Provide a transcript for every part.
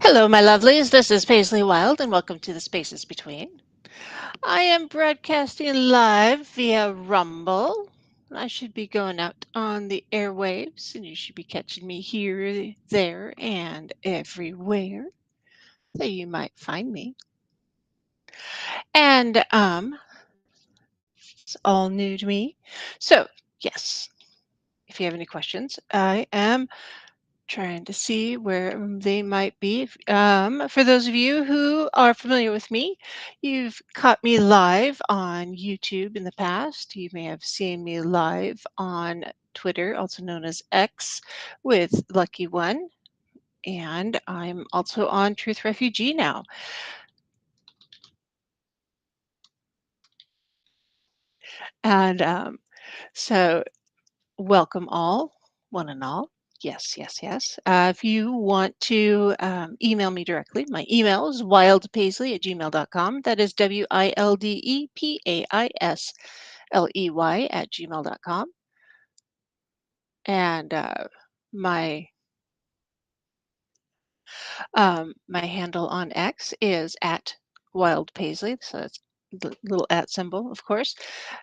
Hello, my lovelies. This is Paisley Wilde, and welcome to the Spaces Between. I am broadcasting live via Rumble. I should be going out on the airwaves, and you should be catching me here, there, and everywhere that you might find me. And it's all new to me. So, yes, if you have any questions, I am trying to see where they might be. For those of you who are familiar with me, you've caught me live on YouTube in the past. You may have seen me live on Twitter, also known as X, with Lucky One. And I'm also on Truth Refugee now. And so, welcome all, one and all. Yes, yes, yes. If you want to email me directly, my email is wildpaisley@gmail.com. That is WILDEPAISLEY@gmail.com. And my handle on X is at Wild Paisley. So that's the little at symbol, of course.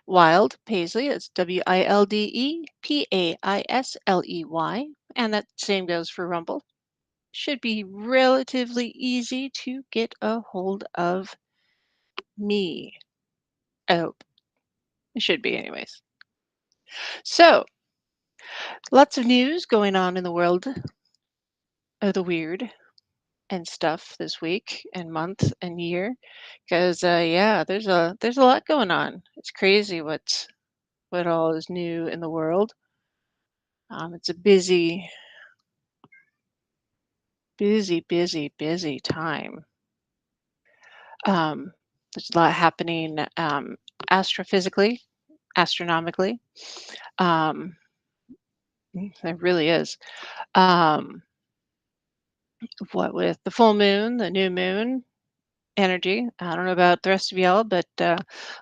Wild Paisley. It's WILDEPAISLEY. And that same goes for Rumble. Should be relatively easy to get a hold of me. I hope. It should be, anyways. So, lots of news going on in the world of the weird and stuff this week and month and year. Because yeah, there's a lot going on. It's crazy what all is new in the world. It's a busy time. There's a lot happening astrophysically, astronomically. Um, there really is. Um, what with the full moon, the new moon energy. I don't know about the rest of y'all, but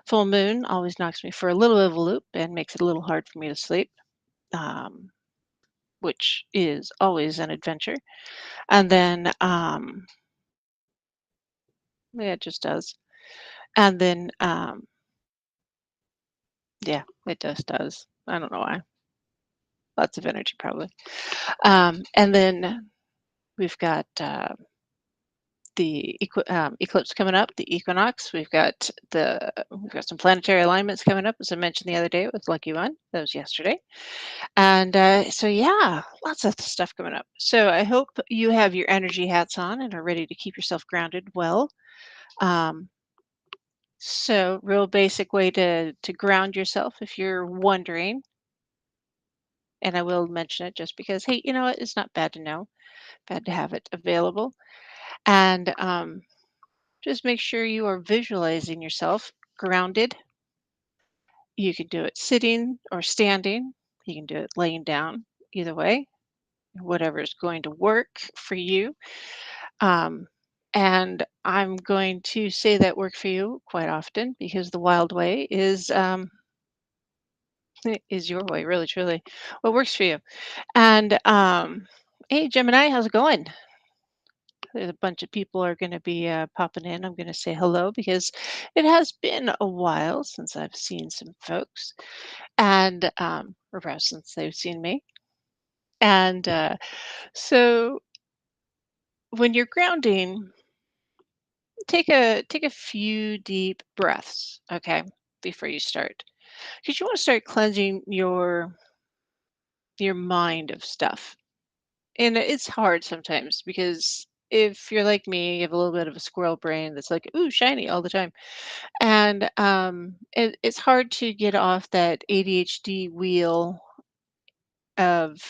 full moon always knocks me for a little bit of a loop and makes it a little hard for me to sleep, um, which is always an adventure. And then, yeah, it just does. And then, yeah, it just does. I don't know why. Lots of energy, probably. And then we've got the eclipse coming up, the equinox. We've got some planetary alignments coming up, as I mentioned the other day with Lucky One. That was yesterday, and so yeah, lots of stuff coming up. So I hope you have your energy hats on and are ready to keep yourself grounded well. Um, so real basic way to ground yourself if you're wondering, and I will mention it just because hey, you know what? It's not bad to know, bad to have it available, and just make sure you are visualizing yourself grounded. You can do it sitting or standing. You can do it laying down, either way, whatever is going to work for you. Um, and I'm going to say that work for you quite often because the wild way is your way, really, truly. What works for you? And hey, Gemini, how's it going? There's a bunch of people are going to be popping in. I'm going to say hello because it has been a while since I've seen some folks, and or perhaps since they've seen me. And so when you're grounding, take a few deep breaths, okay, before you start, because you want to start cleansing your mind of stuff. And it's hard sometimes because if you're like me, you have a little bit of a squirrel brain that's like, ooh, shiny all the time. And it's hard to get off that ADHD wheel of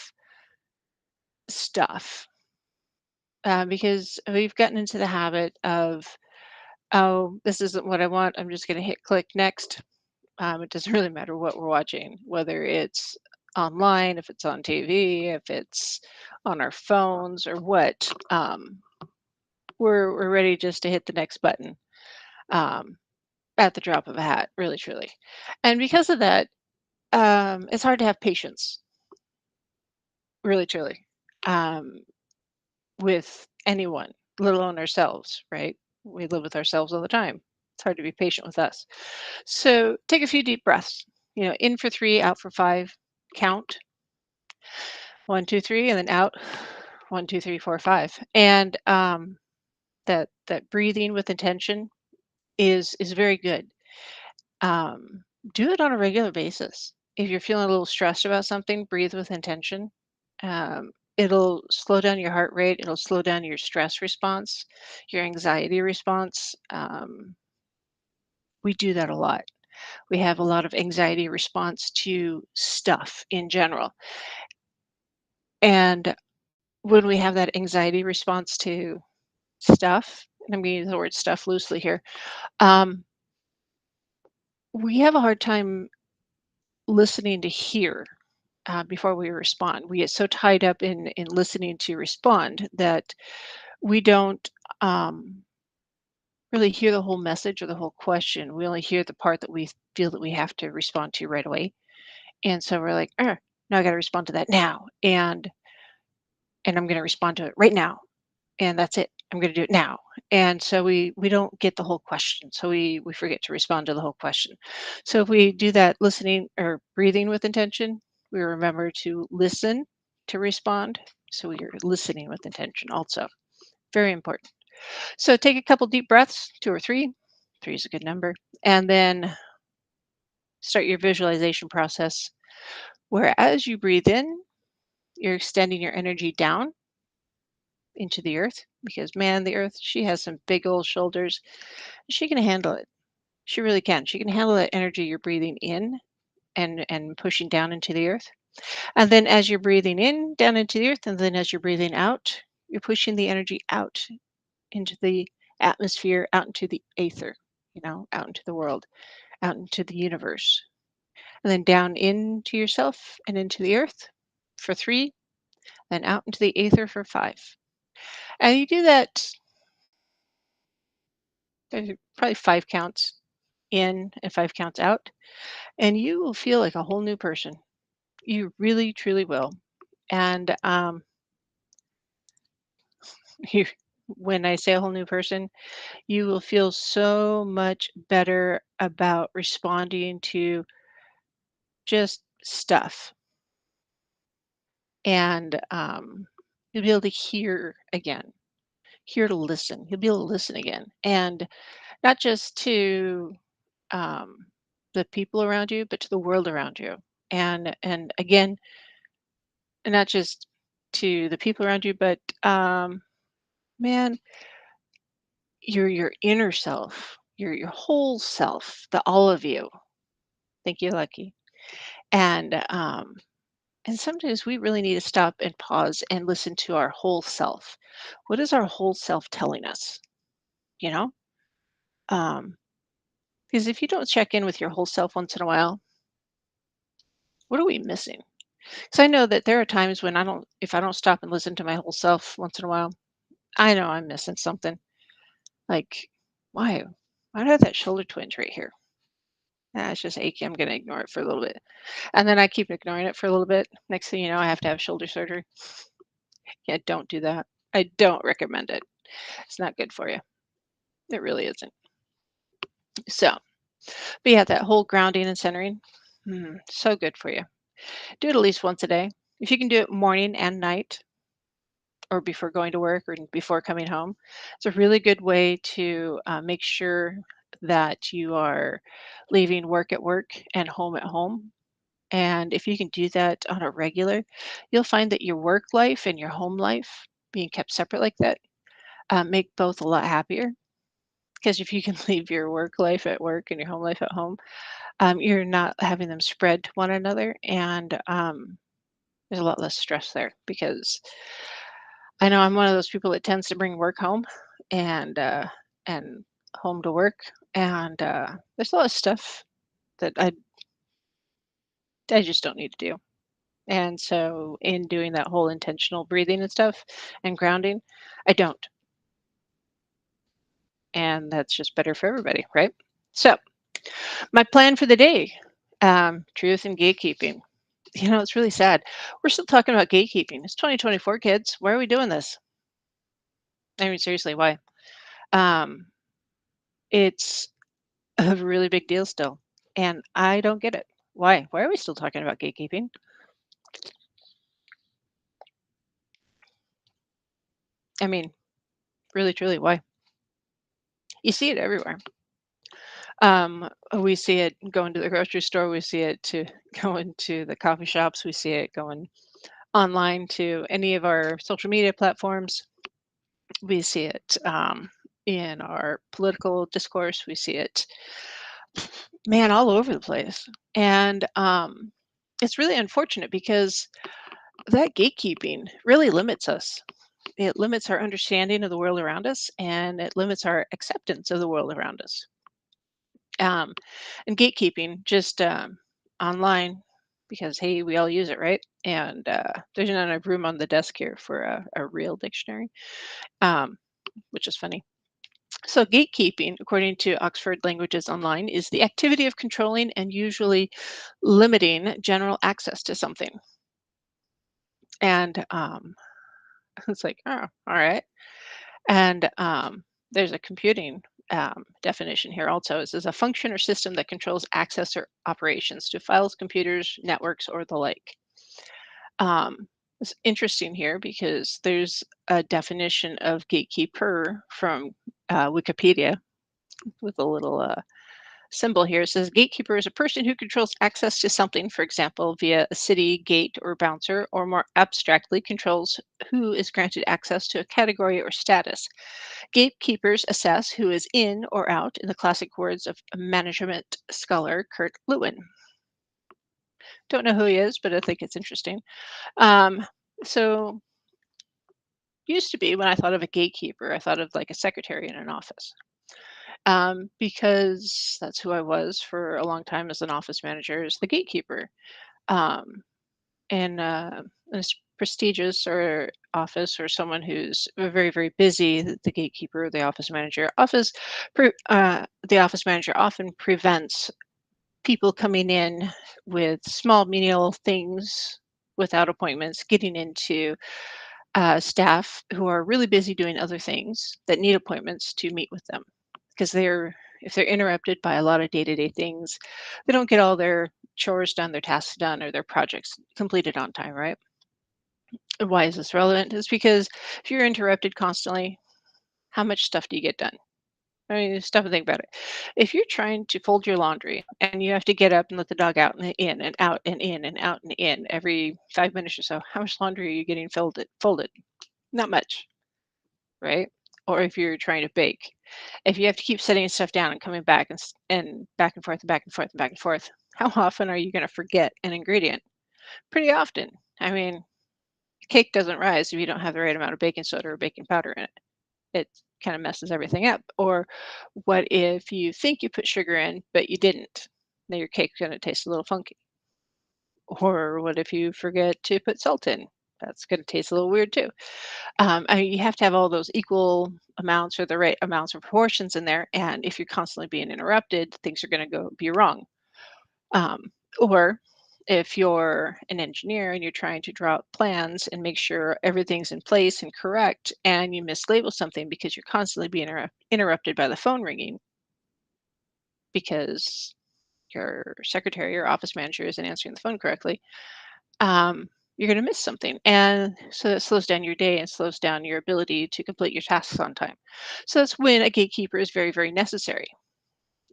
stuff because we've gotten into the habit of, oh, this isn't what I want. I'm just going to hit click next. It doesn't really matter what we're watching, whether it's online, if it's on TV, if it's on our phones or what. We're ready just to hit the next button um, at the drop of a hat, really, truly. And because of that, it's hard to have patience, really, truly, um, with anyone. let alone ourselves, right? We live with ourselves all the time. It's hard to be patient with us. So take a few deep breaths. In for 3, out for 5. Count 1, 2, 3, and then out 1, 2, 3, 4, 5. And that breathing with intention is very good. Um, do it on a regular basis. If you're feeling a little stressed about something, breathe with intention. It'll slow down your heart rate. It'll slow down your stress response, your anxiety response. We do that a lot. We have a lot of anxiety response to stuff in general. And when we have that anxiety response to stuff, and I'm going to use the word stuff loosely here, um, we have a hard time listening to hear before we respond. We get so tied up in listening to respond that we don't really hear the whole message or the whole question. We only hear the part that we feel that we have to respond to right away. And so we're like, now I got to respond to that now. And I'm going to respond to it right now. And that's it. I'm going to do it now. And so we don't get the whole question. So we forget to respond to the whole question. So if we do that listening or breathing with intention, we remember to listen to respond. So we are listening with intention also. Very important. So take a couple deep breaths, 2 or 3. 3 is a good number. And then start your visualization process where as you breathe in, you're extending your energy down into the earth because man, the earth, she has some big old shoulders. She can handle it. She really can. She can handle that energy you're breathing in and pushing down into the earth. And then as you're breathing in down into the earth, and then as you're breathing out, you're pushing the energy out into the atmosphere, out into the aether, out into the world, out into the universe. And then down into yourself and into the earth for 3, then out into the aether for 5. And you do that, there's probably 5 counts in and 5 counts out, and you will feel like a whole new person. You really, truly will. And you, when I say a whole new person, you will feel so much better about responding to just stuff. And you'll be able to hear again, hear to listen. You'll be able to listen again. And not just to um, the people around you, but to the world around you. And again, not just to the people around you, but man, your inner self, your whole self, the all of you. Think you're lucky. And sometimes we really need to stop and pause and listen to our whole self. What is our whole self telling us? You know, um, because if you don't check in with your whole self once in a while, what are we missing? Because I know that there are times when if I don't stop and listen to my whole self once in a while, I know I'm missing something. Like, why? Why do I have that shoulder twinge right here? It's just achy. I'm going to ignore it for a little bit. And then I keep ignoring it for a little bit. Next thing you know, I have to have shoulder surgery. Yeah, don't do that. I don't recommend it. It's not good for you. It really isn't. So, but yeah, that whole grounding and centering, so good for you. Do it at least once a day. If you can do it morning and night, or before going to work or before coming home, it's a really good way to make sure that you are leaving work at work and home at home. And if you can do that on a regular, you'll find that your work life and your home life being kept separate like that make both a lot happier. Because if you can leave your work life at work and your home life at home, you're not having them spread to one another. And there's a lot less stress there because I know I'm one of those people that tends to bring work home and home to work. And there's a lot of stuff that I just don't need to do. And so in doing that whole intentional breathing and stuff and grounding, I don't. And that's just better for everybody, right? So my plan for the day, truth and gatekeeping. It's really sad. We're still talking about gatekeeping. It's 2024, kids. Why are we doing this? I mean, seriously, why? Um, it's a really big deal still, and I don't get it. Why? Why are we still talking about gatekeeping? I mean, really, truly, why? You see it everywhere. We see it going to the grocery store. We see it to going to the coffee shops. We see it going online to any of our social media platforms. We see it in our political discourse. We see it, man, all over the place. And it's really unfortunate because that gatekeeping really limits us. It limits our understanding of the world around us and it limits our acceptance of the world around us. Um, and gatekeeping just online because hey, we all use it, right? And there's not enough room on the desk here for a real dictionary, um, which is funny. So, gatekeeping, according to Oxford Languages Online, is the activity of controlling and usually limiting general access to something. And it's like, oh, all right. And there's a computing definition here also. It says a function or system that controls access or operations to files, computers, networks, or the like. It's interesting here because there's a definition of gatekeeper from Wikipedia with a little symbol here. It says gatekeeper is a person who controls access to something, for example, via a city gate or bouncer, or more abstractly, controls who is granted access to a category or status. Gatekeepers assess who is in or out, in the classic words of management scholar Kurt Lewin. Don't know who he is, but I think it's interesting. Um, so, used to be when I thought of a gatekeeper, I thought of like a secretary in an office. Because that's who I was for a long time as an office manager, as the gatekeeper. Um, and this prestigious or office or someone who's very very busy, the gatekeeper, the office manager, the office manager often prevents people coming in with small menial things without appointments getting into staff who are really busy doing other things that need appointments to meet with them because they're if they're interrupted by a lot of day-to-day things, they don't get all their chores done, their tasks done, or their projects completed on time, right? And why is this relevant? It's because if you're interrupted constantly, how much stuff do you get done? I mean, stop and think about it. If you're trying to fold your laundry and you have to get up and let the dog out and in and out and in and out and in every 5 minutes or so, how much laundry are you getting folded? Not much, right? Or if you're trying to bake, if you have to keep setting stuff down and coming back and back and forth and back and forth and back and forth, how often are you going to forget an ingredient? Pretty often. I mean, cake doesn't rise if you don't have the right amount of baking soda or baking powder in it. It kind of messes everything up. Or what if you think you put sugar in, but you didn't? Now your cake's going to taste a little funky. Or what if you forget to put salt in? That's going to taste a little weird too. I mean, you have to have all those equal amounts or the right amounts of proportions in there. And if you're constantly being interrupted, things are going to go be wrong. Um, or if you're an engineer and you're trying to draw up plans and make sure everything's in place and correct, and you mislabel something because you're constantly being interrupted by the phone ringing because your secretary or office manager isn't answering the phone correctly, you're going to miss something. And so that slows down your day and slows down your ability to complete your tasks on time. So that's when a gatekeeper is very, very necessary.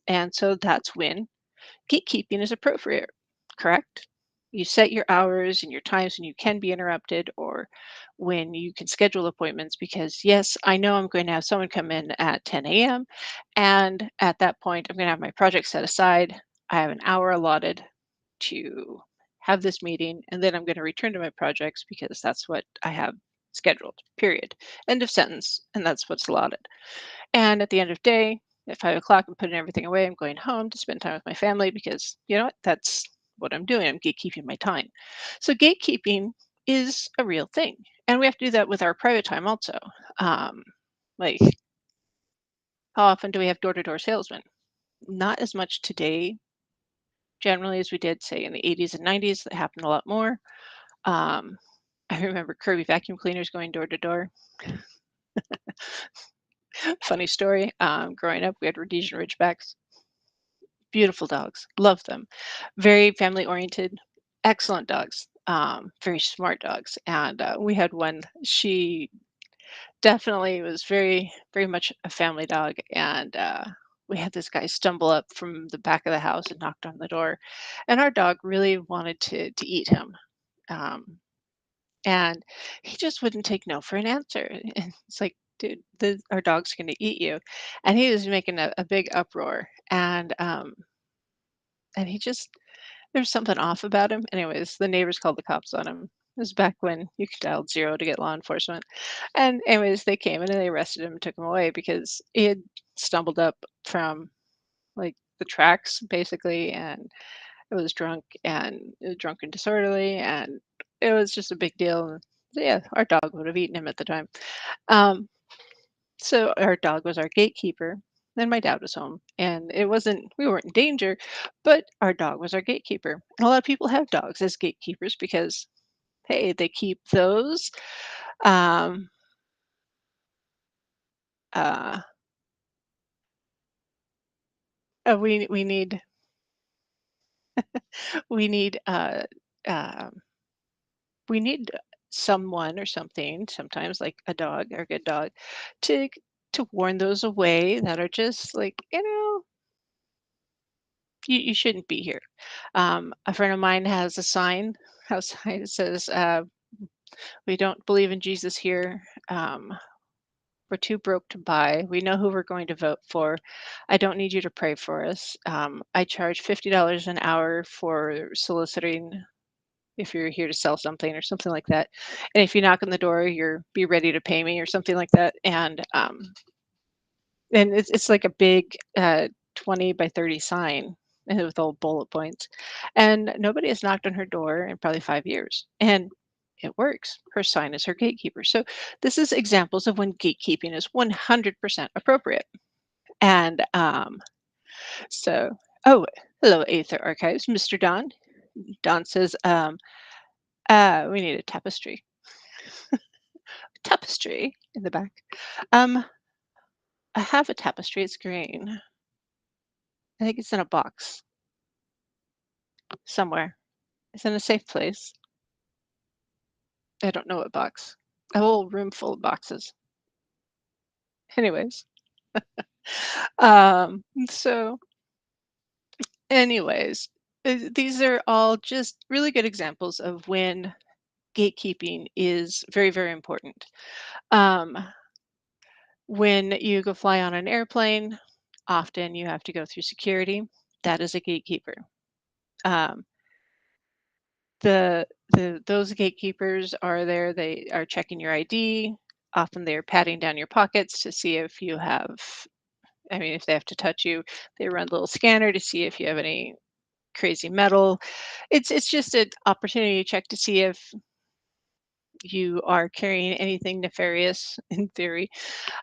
And so that's when gatekeeping is appropriate, correct? You set your hours and your times when you can be interrupted or when you can schedule appointments because, yes, I know I'm going to have someone come in at 10 a.m. And at that point, I'm going to have my project set aside. I have an hour allotted to have this meeting, and then I'm going to return to my projects because that's what I have scheduled, period. End of sentence. And that's what's allotted. And at the end of day, at 5 o'clock, I'm putting everything away. I'm going home to spend time with my family because you know what? That's what I'm doing. I'm gatekeeping my time. So gatekeeping is a real thing. And we have to do that with our private time also. Um, like, how often do we have door to door salesmen? Not as much today, generally, as we did, say, in the 80s and 90s. That happened a lot more. Um, I remember Kirby vacuum cleaners going door to door. Funny story. Growing up, we had Rhodesian Ridgebacks. Beautiful dogs. Love them. Very family oriented. Excellent dogs. Very smart dogs. And we had one. She definitely was very much a family dog. And we had this guy stumble up from the back of the house and knocked on the door. And our dog really wanted to eat him. Um, and he just wouldn't take no for an answer. And it's like, dude, our dog's going to eat you. And he was making a big uproar. And he just there's something off about him. Anyways, the neighbors called the cops on him. It was back when you could dial 0 to get law enforcement. And anyways, they came in and they arrested him and took him away because he had stumbled up from, like, the tracks, basically, and it was drunk and disorderly, and it was just a big deal. Yeah, our dog would have eaten him at the time. Um, so our dog was our gatekeeper. Then my dad was home, and we weren't in danger, but our dog was our gatekeeper. And a lot of people have dogs as gatekeepers because, hey, they keep those. Um, uh, we need we need uh, we need someone or something, sometimes like a dog or a good dog, to warn those away that are just like, you shouldn't be here. A friend of mine has a sign outside that says, "We don't believe in Jesus here. We're too broke to buy. We know who we're going to vote for. I don't need you to pray for us. I charge $50 an hour for soliciting if you're here to sell something or something like that. And if you knock on the door, you're be ready to pay me or something like that." And it's like a big 20 by 30 sign with all bullet points. And nobody has knocked on her door in probably 5 years. And it works. Her sign is her gatekeeper. So this is examples of when gatekeeping is 100% appropriate. And so, oh, hello, Aether Archives, Mr. Don. Don says, we need a tapestry. Tapestry in the back. Um, I have a tapestry. It's green. I think it's in a box somewhere. It's in a safe place. I don't know what box. A whole room full of boxes. Anyways, so anyways, these are all just really good examples of when gatekeeping is very important. Um, when you go fly on an airplane, often you have to go through security. That is a gatekeeper. Um, those gatekeepers are there. They are checking your ID. Often they're patting down your pockets to see if you have. I mean, if they have to touch you, they run a little scanner to see if you have any crazy metal. It's just an opportunity check to see if you are carrying anything nefarious, in theory,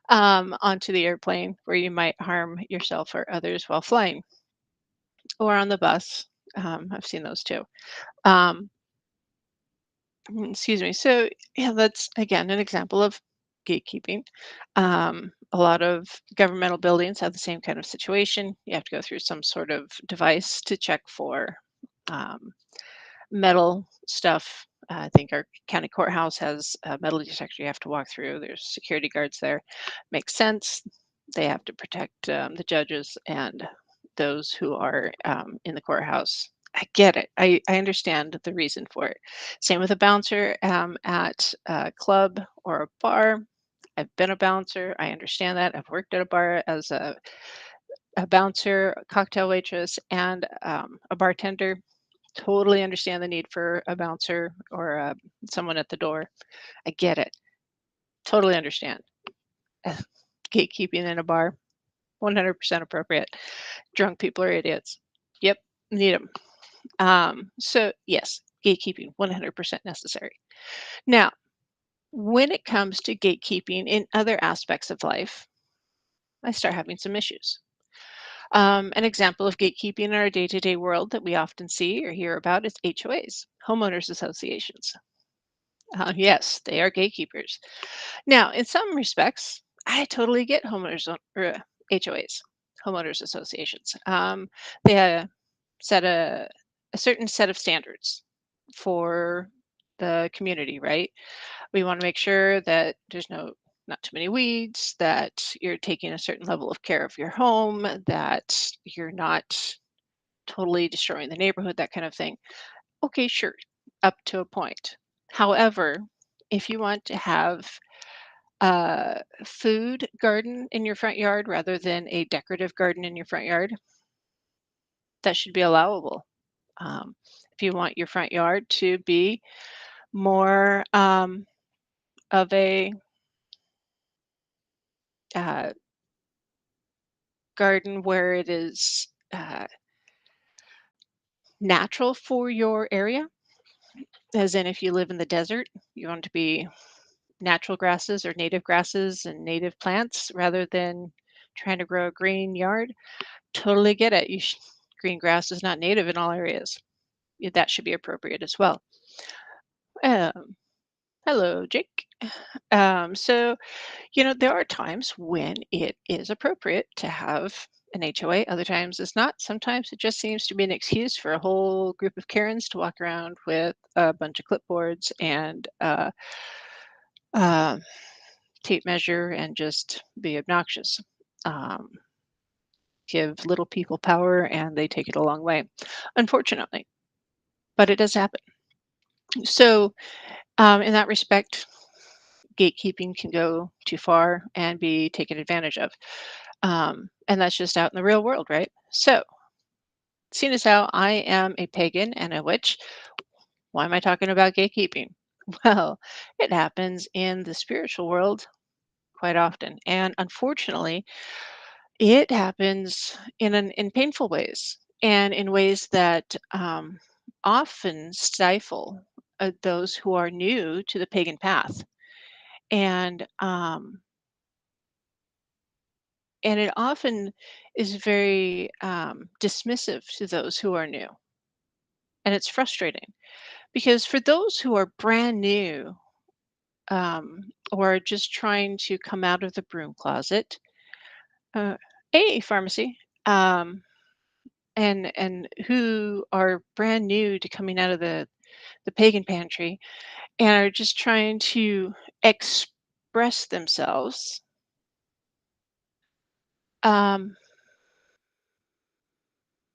onto the airplane where you might harm yourself or others while flying or on the bus. I've seen those too. Um, excuse me. So, yeah, that's again an example of gatekeeping. A lot of governmental buildings have the same kind of situation. You have to go through some sort of device to check for um, metal stuff. I think our county courthouse has a metal detector you have to walk through. There's security guards there. Makes sense. They have to protect the judges and those who are in the courthouse. I get it. I understand the reason for it. Same with a bouncer at a club or a bar. I've been a bouncer. I understand that. I've worked at a bar as a bouncer, a cocktail waitress, and a bartender. Totally understand the need for a bouncer or someone at the door. I get it. Totally understand. Gatekeeping in a bar, 100% appropriate. Drunk people are idiots. Yep, need them. So, yes, gatekeeping, 100% necessary. Now, when it comes to gatekeeping in other aspects of life, I start having some issues. An example of gatekeeping in our day to day world that we often see or hear about is HOAs, homeowners associations. Yes, they are gatekeepers. Now, in some respects, I totally get HOAs, homeowners associations. They set a certain set of standards for the community, right? We want to make sure that there's not too many weeds, that you're taking a certain level of care of your home, that you're not totally destroying the neighborhood, that kind of thing. Okay, sure, up to a point. However, if you want to have a food garden in your front yard rather than a decorative garden in your front yard, that should be allowable. If you want your front yard to be more of a uh, garden where it is natural for your area, as in if you live in the desert, you want to be natural grasses or native grasses and native plants rather than trying to grow a green yard. Totally get it. Green grass is not native in all areas. That should be appropriate as well. Um, Hello, Jake. There are times when it is appropriate to have an HOA. Other times it's not. Sometimes it just seems to be an excuse for a whole group of Karens to walk around with a bunch of clipboards and uh, tape measure and just be obnoxious. Um, Give little people power and they take it a long way, unfortunately. But it does happen. So, in that respect, gatekeeping can go too far and be taken advantage of. And that's just out in the real world, right? So, seeing as how I am a pagan and a witch, why am I talking about gatekeeping? Well, it happens in the spiritual world quite often. And unfortunately, it happens in painful ways and in ways that often stifle those who are new to the pagan path. And and it often is very dismissive to those who are new. And it's frustrating because for those who are brand new or are just trying to come out of the broom closet, uh, a pharmacy, and who are brand new to coming out of the pagan pantry and are just trying to express themselves, um,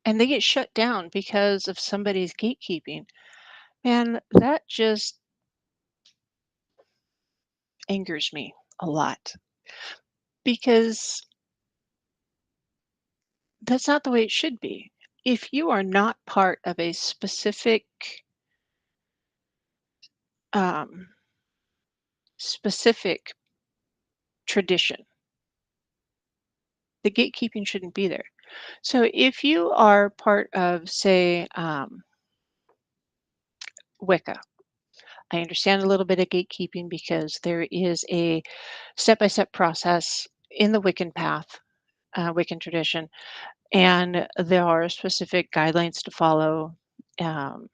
and they get shut down because of somebody's gatekeeping. Man, that just angers me a lot because that's not the way it should be. If you are not part of a um, specific tradition, the gatekeeping shouldn't be there. So if you are part of, say, Wicca, I understand a little bit of gatekeeping because there is a step-by-step process in the Wiccan path, Wiccan tradition, and there are specific guidelines to follow, um,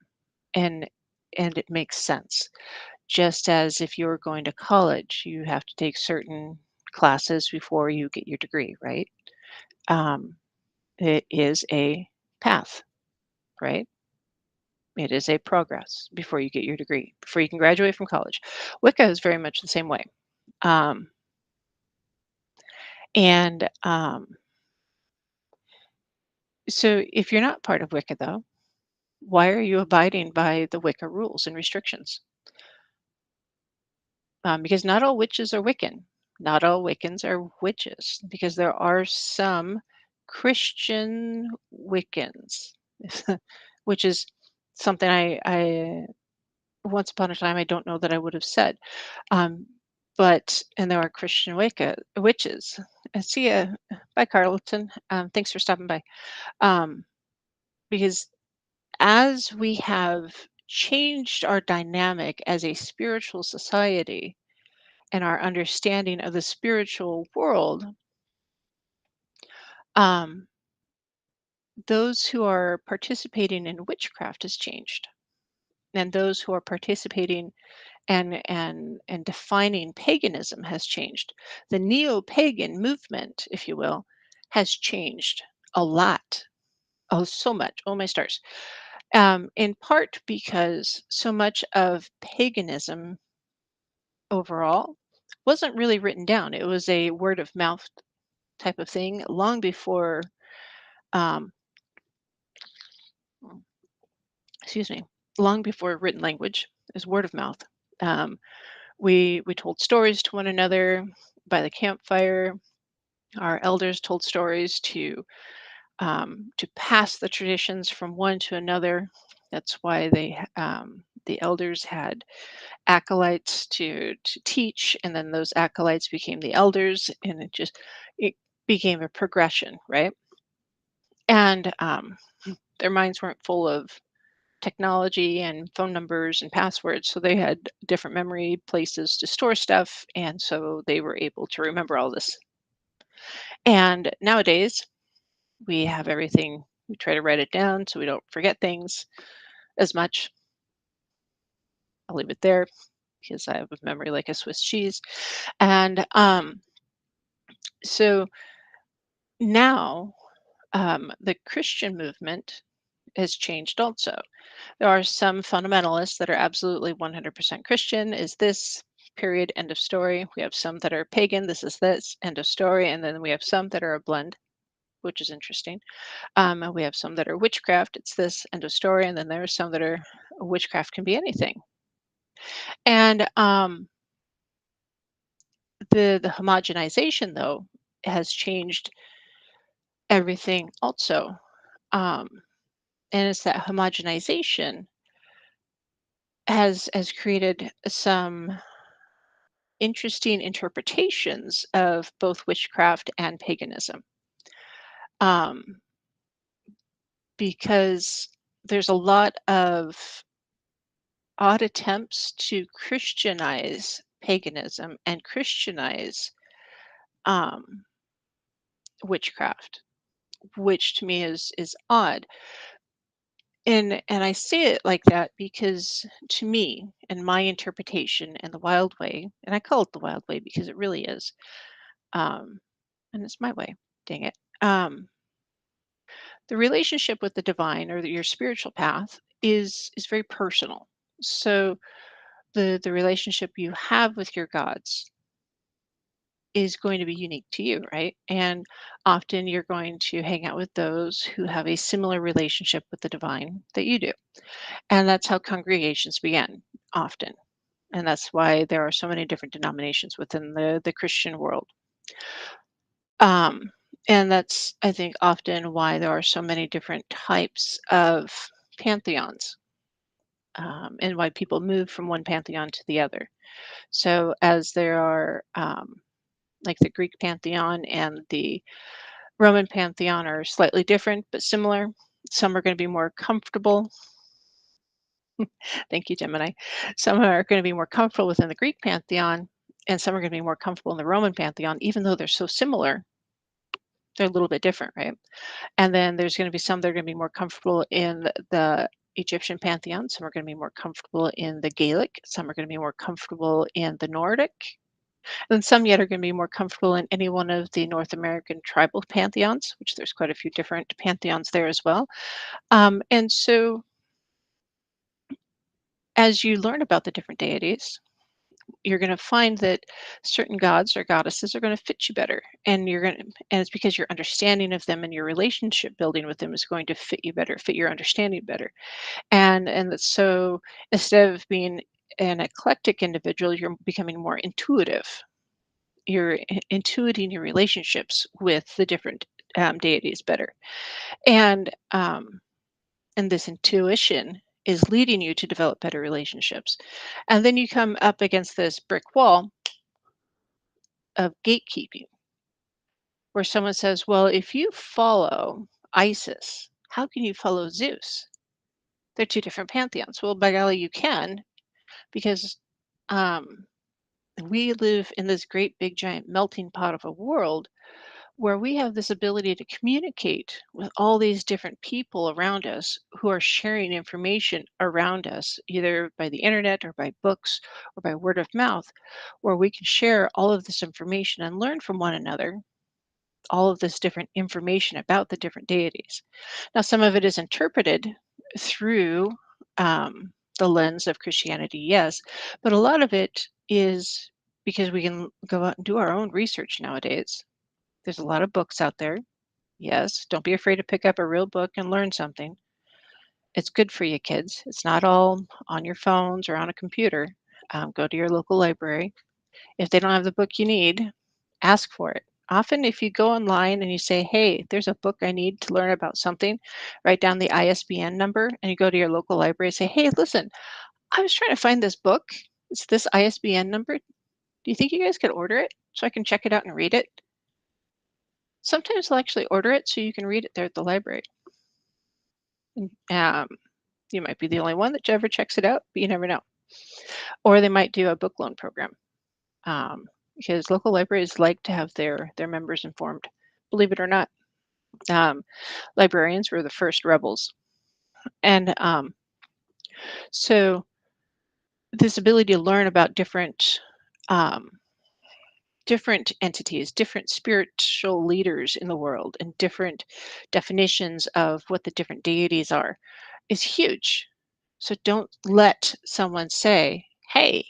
and it makes sense. Just as if you're going to college, you have to take certain classes before you get your degree, right? Um, it is a path, right? It is a progress before you get your degree, before you can graduate from college. Wicca is very much the same way. Um, and so if you're not part of Wicca, though, why are you abiding by the Wicca rules and restrictions? Because not all witches are Wiccan. Not all Wiccans are witches, because there are some Christian Wiccans, which is something I once upon a time I don't know that I would have said. Um, and there are Christian Wicca witches. I see ya. Bye, Carlton. Thanks for stopping by. Um, because as we have changed our dynamic as a spiritual society and our understanding of the spiritual world, um, those who are participating in witchcraft has changed. and those who are participating and defining paganism has changed. The neo-pagan movement, if you will, has changed a lot. Oh, so much. Oh, my stars. In part because so much of paganism overall wasn't really written down. It was a word of mouth type of thing long before, um, excuse me, long before written language. It was word of mouth. Um, we told stories to one another by the campfire. Our elders told stories to pass the traditions from one to another. That's why the elders had acolytes to teach, and then those acolytes became the elders, and it became a progression, right? And their minds weren't full of technology and phone numbers and passwords, so they had different memory places to store stuff, and so they were able to remember all this. And nowadays, we have everything. We try to write it down so we don't forget things as much. I'll leave it there because I have a memory like a Swiss cheese. And so now the Christian movement has changed also. There are some fundamentalists that are absolutely 100% Christian, is this, period, end of story. We have some that are pagan, this is this, end of story. And then we have some that are a blend, which is interesting. And we have some that are witchcraft, it's this, end of story. And then there are some that are witchcraft can be anything. And the homogenization, though, has changed everything also. Um, and it's that homogenization has created some interesting interpretations of both witchcraft and paganism, um, because there's a lot of odd attempts to Christianize paganism and Christianize um, witchcraft, which to me is odd. And I say it like that because to me, in my interpretation and the wild way, and I call it the wild way because it really is, um, and it's my way, dang it. The relationship with the divine or your spiritual path is very personal. So the relationship you have with your gods is going to be unique to you, right? And often you're going to hang out with those who have a similar relationship with the divine that you do. And that's how congregations begin often. And that's why there are so many different denominations within the Christian world. Um, and that's, I think, often why there are so many different types of pantheons, and why people move from one pantheon to the other. So, as there are, like the Greek pantheon and the Roman pantheon are slightly different but similar. Some are going to be more comfortable. Thank you, Gemini. Some are going to be more comfortable within the Greek pantheon, and some are going to be more comfortable in the Roman pantheon, even though they're so similar. They're a little bit different, right? And then there's going to be some that are going to be more comfortable in the Egyptian pantheon. Some are going to be more comfortable in the Gaelic. Some are going to be more comfortable in the Nordic. And some yet are going to be more comfortable in any one of the North American tribal pantheons, which there's quite a few different pantheons there as well. And so as you learn about the different deities, you're going to find that certain gods or goddesses are going to fit you better, and it's because your understanding of them and your relationship building with them is going to fit you better, fit your understanding better. So instead of being an eclectic individual, you're becoming more intuitive. You're intuiting your relationships with the different deities better, and and this intuition is leading you to develop better relationships. And then you come up against this brick wall of gatekeeping, where someone says, well, if you follow Isis, how can you follow Zeus? They're two different pantheons. Well, by golly, you can, because um, we live in this great big giant melting pot of a world where we have this ability to communicate with all these different people around us who are sharing information around us, either by the internet or by books or by word of mouth, where we can share all of this information and learn from one another all of this different information about the different deities. Now, some of it is interpreted through the lens of Christianity, yes, but a lot of it is because we can go out and do our own research nowadays. There's a lot of books out there. Yes, don't be afraid to pick up a real book and learn something. It's good for you, kids. It's not all on your phones or on a computer. Go to your local library. If they don't have the book you need, ask for it. Often, if you go online and you say, hey, there's a book I need to learn about something, write down the ISBN number and you go to your local library and say, hey, listen, I was trying to find this book. It's this ISBN number. Do you think you guys could order it so I can check it out and read it? Sometimes they'll actually order it so you can read it there at the library. And, you might be the only one that ever checks it out, but you never know. Or they might do a book loan program. Because local libraries like to have their members informed. Believe it or not, um, librarians were the first rebels, and so this ability to learn about um, different entities, different spiritual leaders in the world, and different definitions of what the different deities are, is huge. So don't let someone say, "Hey,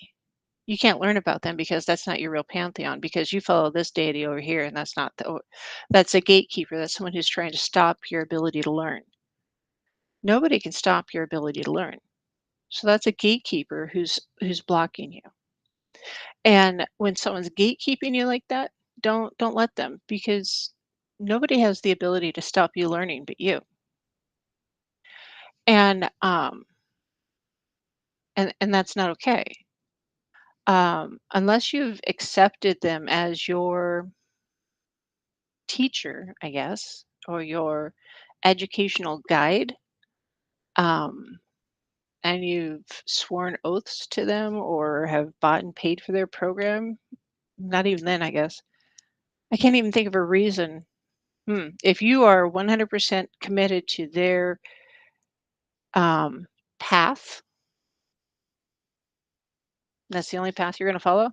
you can't learn about them because that's not your real pantheon because you follow this deity over here and that's not that's a gatekeeper, that's someone who's trying to stop your ability to learn. Nobody can stop your ability to learn, so that's a gatekeeper who's blocking you. And when someone's gatekeeping you like that, don't let them, because nobody has the ability to stop you learning but you. And um and and that's not okay, unless you've accepted them as your teacher, I guess, or your educational guide, um, and you've sworn oaths to them or have bought and paid for their program. Not even then, I guess. I can't even think of a reason. If you are 100% committed to their um, path, that's the only path you're going to follow,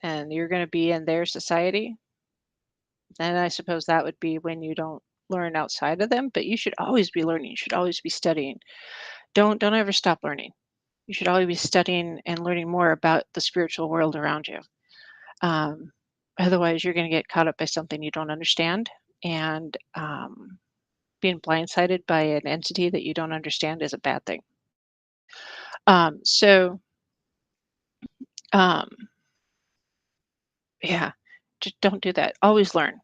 and you're going to be in their society, then I suppose that would be when you don't learn outside of them. But you should always be learning. You should always be studying. Don't ever stop learning. You should always be studying and learning more about the spiritual world around you. Um, Otherwise, you're going to get caught up by something you don't understand, and being blindsided by an entity that you don't understand is a bad thing. So, um, yeah, just don't do that. Always learn.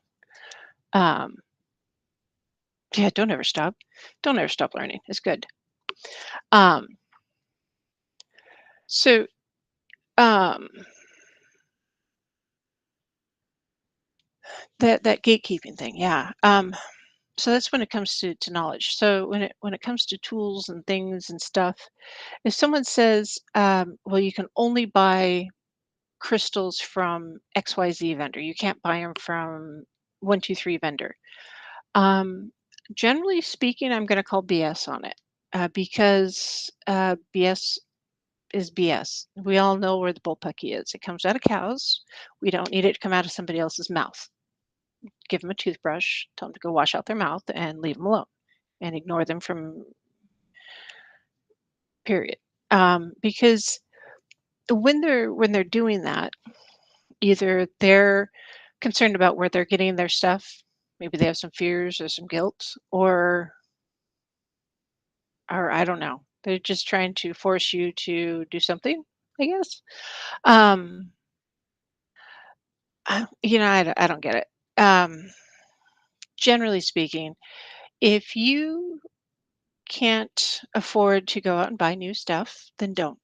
Um, yeah, don't ever stop. Don't ever stop learning. It's good. Um, so, um, that gatekeeping thing, yeah. So that's when it comes to knowledge. So when it comes to tools and things and stuff, if someone says, well, you can only buy crystals from XYZ vendor, you can't buy them from 123 vendor. Generally speaking, I'm going to call BS on it, because BS is BS. We all know where the bullpucky is. It comes out of cows. We don't need it to come out of somebody else's mouth. Give them a toothbrush, tell them to go wash out their mouth, and leave them alone, and ignore them from period. Because when they're doing that, either they're concerned about where they're getting their stuff, maybe they have some fears or some guilt, or I don't know, they're just trying to force you to do something, I guess. Um, I don't get it. Generally speaking, if you can't afford to go out and buy new stuff, then don't.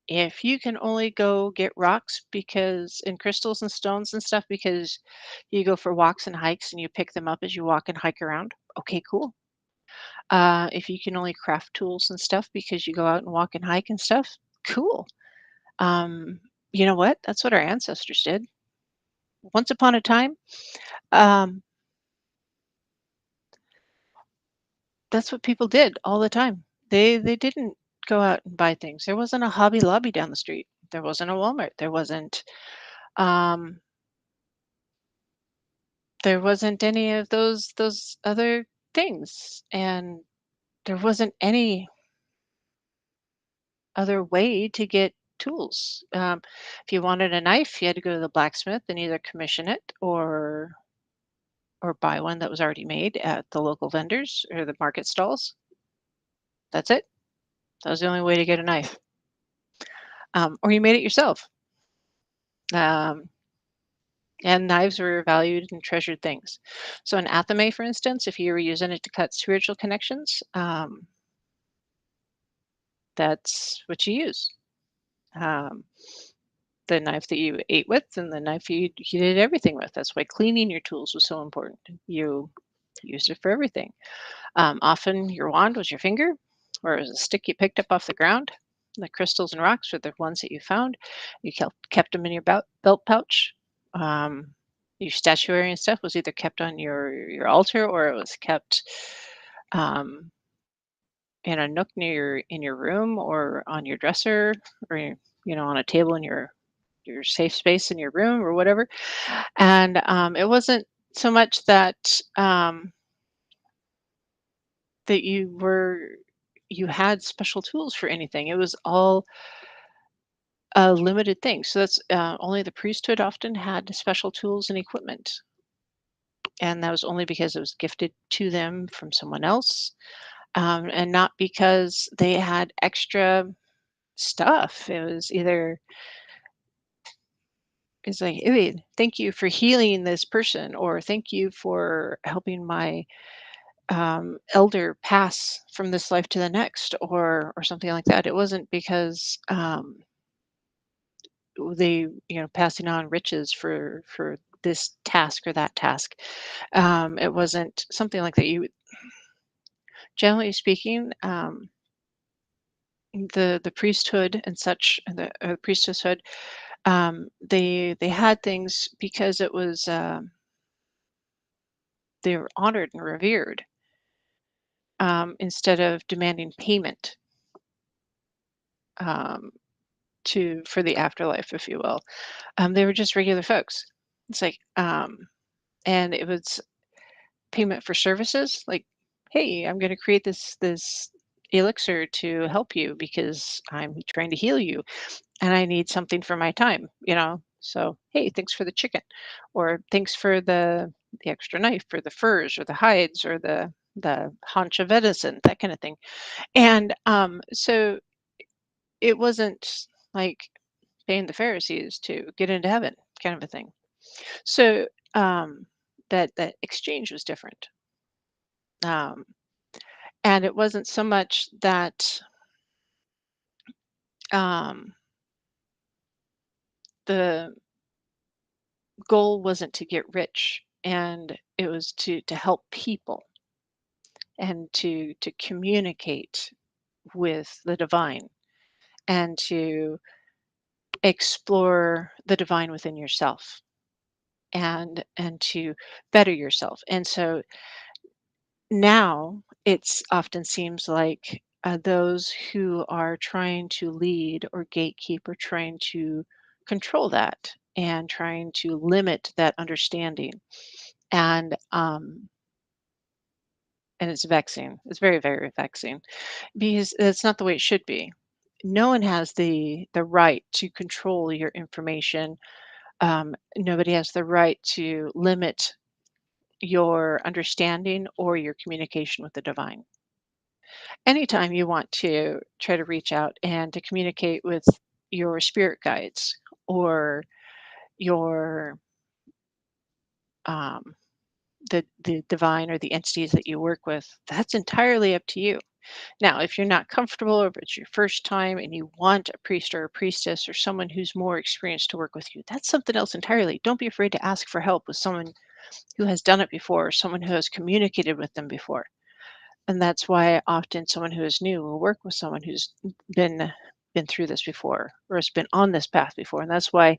If you can only go get rocks because and crystals and stones and stuff because you go for walks and hikes and you pick them up as you walk and hike around, okay, cool. If you can only craft tools and stuff because you go out and walk and hike and stuff, cool. Um, you know what? That's what our ancestors did. once upon a time, um, that's what people did all the time. They didn't go out and buy things. There wasn't a Hobby Lobby down the street. There wasn't a Walmart. Um, there wasn't any of those other things, and there wasn't any other way to get tools. If you wanted a knife, you had to go to the blacksmith and either commission it or buy one that was already made at the local vendors or the market stalls. That's it. That was the only way to get a knife. Or you made it yourself. Um, and knives were valued and treasured things. So an athame, for instance, if you were using it to cut spiritual connections, that's what you use. Um, the knife that you ate with and the knife you did everything with. That's why cleaning your tools was so important. You used it for everything. Often your wand was your finger, or it was a stick you picked up off the ground. The crystals and rocks were the ones that you found. You kept them in your belt pouch. Um, your statuary and stuff was either kept on your altar or it was kept um, in a nook near in your room or on your dresser or on a table in your safe space in your room or whatever. And it wasn't so much that you had special tools for anything. It was all a limited thing. So that's only the priesthood often had special tools and equipment, and that was only because it was gifted to them from someone else, and not because they had extra stuff. It was either it's like, "Hey, thank you for healing this person," or "Thank you for helping my elder pass from this life to the next," or something like that. It wasn't because they passing on riches for this task or that task. It wasn't something like that. You generally speaking, the priesthood and such, and the priesthood, they had things because it was they were honored and revered, instead of demanding payment, um, to for the afterlife, if you will. They were just regular folks. It's like, and it was payment for services. Like, hey, I'm going to create this elixir to help you because I'm trying to heal you, and I need something for my time. So hey, thanks for the chicken, or thanks for the extra knife, or the furs, or the hides, or the haunch of venison, that kind of thing. And so it wasn't like paying the Pharisees to get into heaven, kind of a thing. So that exchange was different, um, and it wasn't so much that um, the goal wasn't to get rich, and it was to help people and to communicate with the divine and to explore the divine within yourself and to better yourself. And so now it's often seems like those who are trying to lead or gatekeep or trying to control that and trying to limit that understanding, and it's vexing. It's very, very vexing because it's not the way it should be. No one has the right to control your information. Nobody has the right to limit your understanding or your communication with the divine. Anytime you want to try to reach out and to communicate with your spirit guides or your um, the divine or the entities that you work with, that's entirely up to you. Now, if you're not comfortable or if it's your first time and you want a priest or a priestess or someone who's more experienced to work with you, that's something else entirely. Don't be afraid to ask for help with someone who has done it before or someone who has communicated with them before. And that's why often someone who is new will work with someone who's been through this before or has been on this path before. And that's why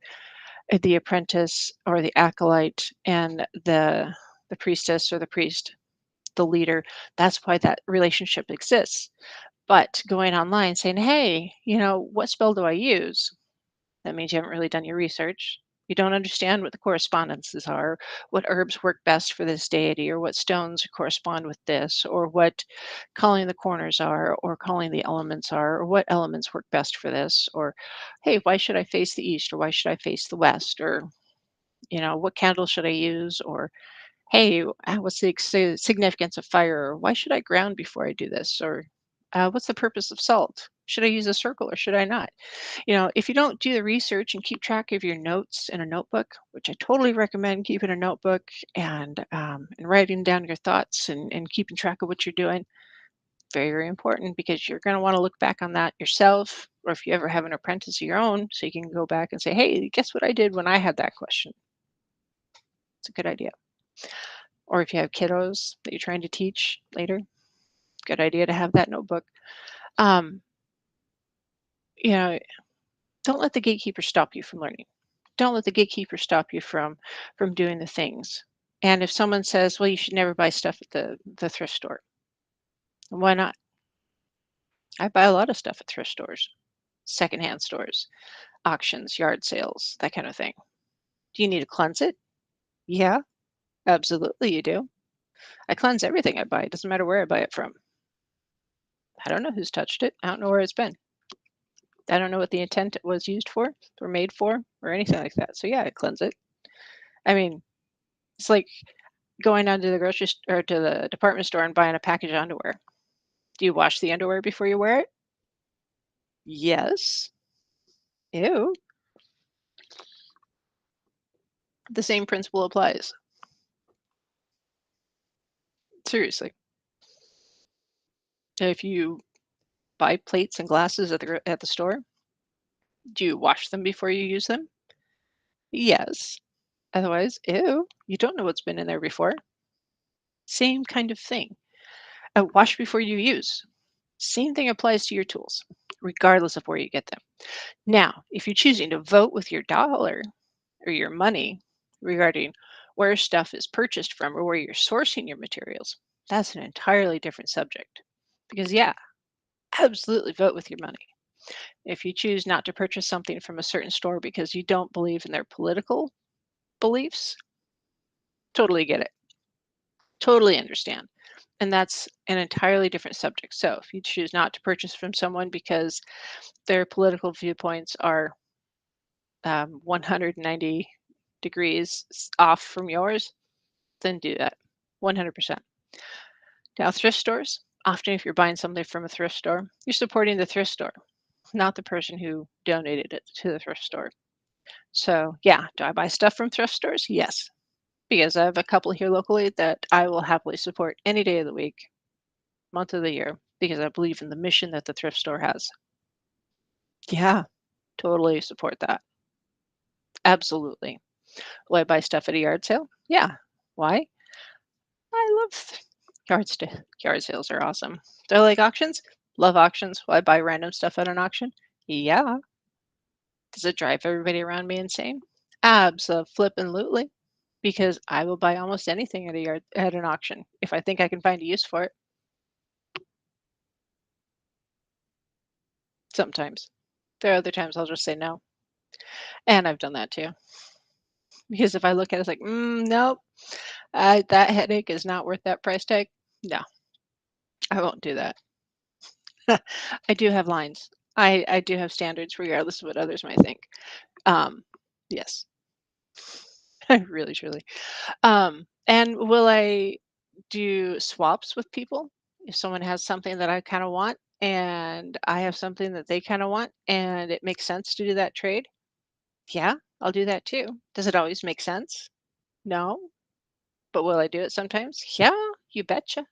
the apprentice or the acolyte and the priestess or the priest, the leader. That's why that relationship exists. But going online saying, "Hey, what spell do I use?" That means you haven't really done your research. You don't understand what the correspondences are, what herbs work best for this deity, or what stones correspond with this, or what calling the corners are, or calling the elements are, or what elements work best for this, or hey, why should I face the east, or why should I face the west, or what candle should I use, or hey, what's the significance of fire, or why should I ground before I do this, or what's the purpose of salt? Should I use a circle or should I not? If you don't do the research and keep track of your notes in a notebook, which I totally recommend keeping a notebook and writing down your thoughts and keeping track of what you're doing, very, very important because you're going to want to look back on that yourself, or if you ever have an apprentice of your own, so you can go back and say, hey, guess what I did when I had that question? It's a good idea. Or if you have kiddos that you're trying to teach later, good idea to have that notebook. Um, you know, don't let the gatekeeper stop you from learning. Don't let the gatekeeper stop you from doing the things. And if someone says, "Well, you should never buy stuff at the thrift store," why not? I buy a lot of stuff at thrift stores, secondhand stores, auctions, yard sales, that kind of thing. Do you need to cleanse it? Yeah, absolutely, you do. I cleanse everything I buy. It doesn't matter where I buy it from. I don't know who's touched it. I don't know where it's been. I don't know what the intent it was used for or made for or anything like that. So yeah, I cleanse it. I mean, it's like going down to the or to the department store and buying a package of underwear. Do you wash the underwear before you wear it? Yes. Ew. The same principle applies. Seriously. If you buy plates and glasses at the store, do you wash them before you use them? Yes. Otherwise, ew, you don't know what's been in there before. Same kind of thing. Wash before you use. Same thing applies to your tools, regardless of where you get them. Now, if you're choosing to vote with your dollar or your money regarding where stuff is purchased from or where you're sourcing your materials, that's an entirely different subject. Because, yeah, absolutely vote with your money. If you choose not to purchase something from a certain store because you don't believe in their political beliefs, totally get it. Totally understand. And that's an entirely different subject. So if you choose not to purchase from someone because their political viewpoints are 190 degrees off from yours, then do that 100%. Now, thrift stores, often if you're buying something from a thrift store, you're supporting the thrift store, not the person who donated it to the thrift store. So, yeah, do I buy stuff from thrift stores? Yes, because I have a couple here locally that I will happily support any day of the week, month of the year, because I believe in the mission that the thrift store has. Yeah, totally support that. Absolutely. Will I buy stuff at a yard sale? Yeah. Why? I love yard sales are awesome. Do I like auctions? Love auctions. Will I buy random stuff at an auction? Yeah. Does it drive everybody around me insane? Abso-flippin'-lutely. Because I will buy almost anything at an auction if I think I can find a use for it. Sometimes. There are other times I'll just say no. And I've done that too. Because if I look at it, it's like, nope, that headache is not worth that price tag. No, I won't do that. I do have lines. I do have standards regardless of what others might think. Um, yes, I really, truly. And will I do swaps with people? If someone has something that I kind of want and I have something that they kind of want and it makes sense to do that trade, yeah, I'll do that too. Does it always make sense? No. But will I do it sometimes? Yeah, you betcha.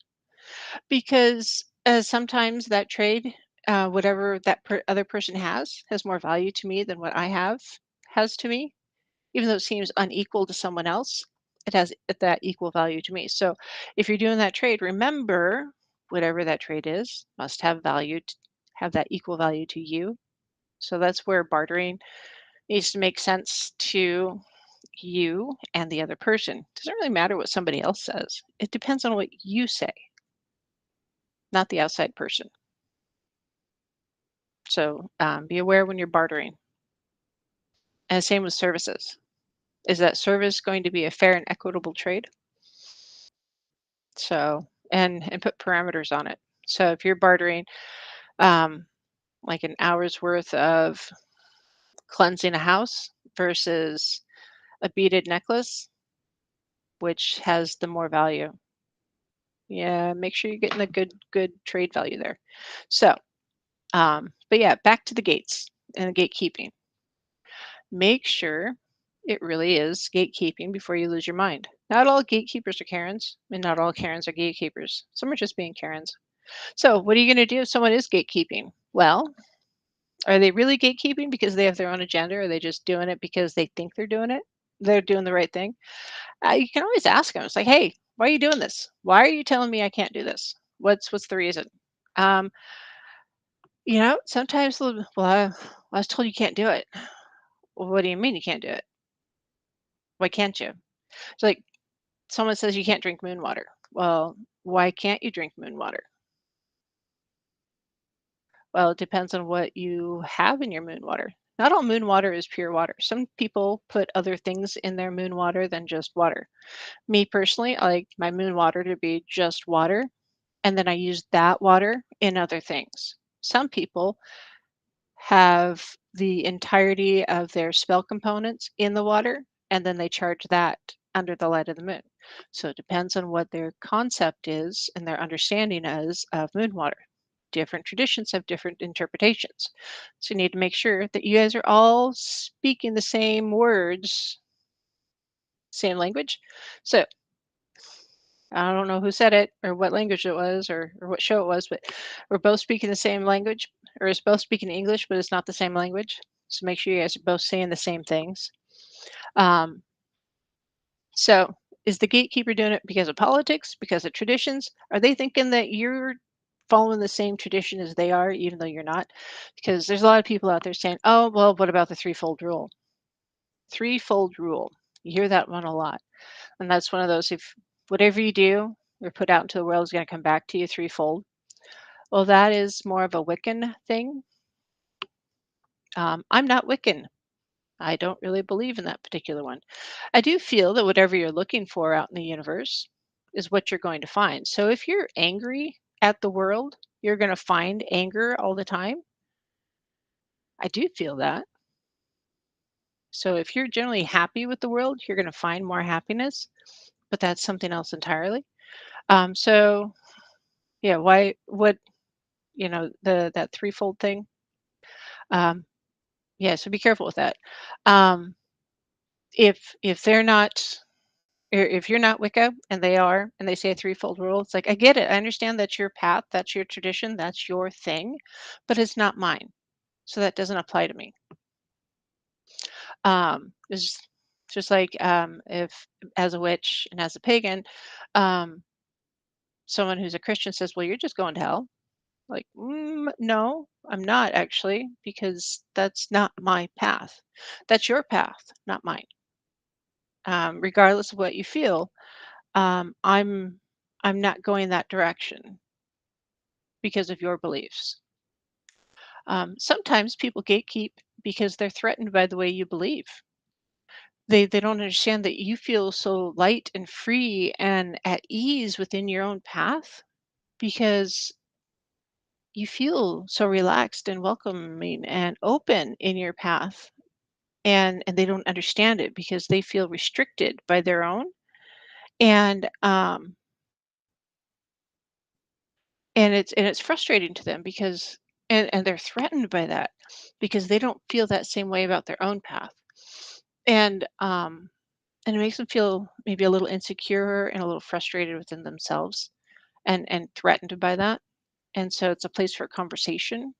Because sometimes that trade, whatever that other person has more value to me than what I have has to me. Even though it seems unequal to someone else, it has that equal value to me. So if you're doing that trade, remember whatever that trade is must have value, have that equal value to you. So that's where bartering needs to make sense to you and the other person. Doesn't really matter what somebody else says. It depends on what you say, not the outside person. So be aware when you're bartering. And same with services. Is that service going to be a fair and equitable trade? So and put parameters on it. So if you're bartering um, like an hour's worth of cleansing a house versus a beaded necklace, which has the more value? Yeah, make sure you're getting a good trade value there. So, but yeah, back to the gates and the gatekeeping. Make sure it really is gatekeeping before you lose your mind. Not all gatekeepers are Karens, and not all Karens are gatekeepers. Some are just being Karens. So, what are you going to do if someone is gatekeeping? Well, are they really gatekeeping because they have their own agenda? Or are they just doing it because they think they're doing it? They're doing the right thing. You can always ask them. It's like, hey, why are you doing this? Why are you telling me I can't do this? What's the reason? Um, sometimes well, I was told you can't do it. Well, what do you mean you can't do it? Why can't you? It's like someone says you can't drink moon water. Well, why can't you drink moon water? Well, it depends on what you have in your moon water. Not all moon water is pure water. Some people put other things in their moon water than just water. Me personally, I like my moon water to be just water, and then I use that water in other things. Some people have the entirety of their spell components in the water, and then they charge that under the light of the moon. So it depends on what their concept is and their understanding is of moon water. Different traditions have different interpretations. So you need to make sure that you guys are all speaking the same words, same language. So I don't know who said it or what language it was or what show it was, but we're both speaking the same language, or it's both speaking English, but it's not the same language. So make sure you guys are both saying the same things. Um, so is the gatekeeper doing it because of politics, because of traditions? Are they thinking that you're following the same tradition as they are, even though you're not? Because there's a lot of people out there saying, oh, well, what about the threefold rule? Threefold rule. You hear that one a lot. And that's one of those, if whatever you do or put out into the world is going to come back to you threefold. Well, that is more of a Wiccan thing. I'm not Wiccan. I don't really believe in that particular one. I do feel that whatever you're looking for out in the universe is what you're going to find. So if you're angry at the world, you're going to find anger all the time. I do feel that. So if you're generally happy with the world, you're going to find more happiness, but that's something else entirely. So yeah, why, what, that threefold thing. Um, yeah, so be careful with that. Um, if they're not, or if you're not Wicca and they are, and they say a threefold rule, it's like I get it. I understand that's your path, that's your tradition, that's your thing, but it's not mine. So that doesn't apply to me. It's just like if as a witch and as a pagan, um, someone who's a Christian says, "Well, you're just going to hell." Like, no, I'm not actually, because that's not my path. That's your path, not mine. Regardless of what you feel, um, I'm I'm not going that direction because of your beliefs. Sometimes people gatekeep because they're threatened by the way you believe. They don't understand that you feel so light and free and at ease within your own path because you feel so relaxed and welcoming and open in your path, and they don't understand it because they feel restricted by their own, and it's frustrating to them because and they're threatened by that because they don't feel that same way about their own path, and and it makes them feel maybe a little insecure and a little frustrated within themselves, and threatened by that. And so it's a place for conversation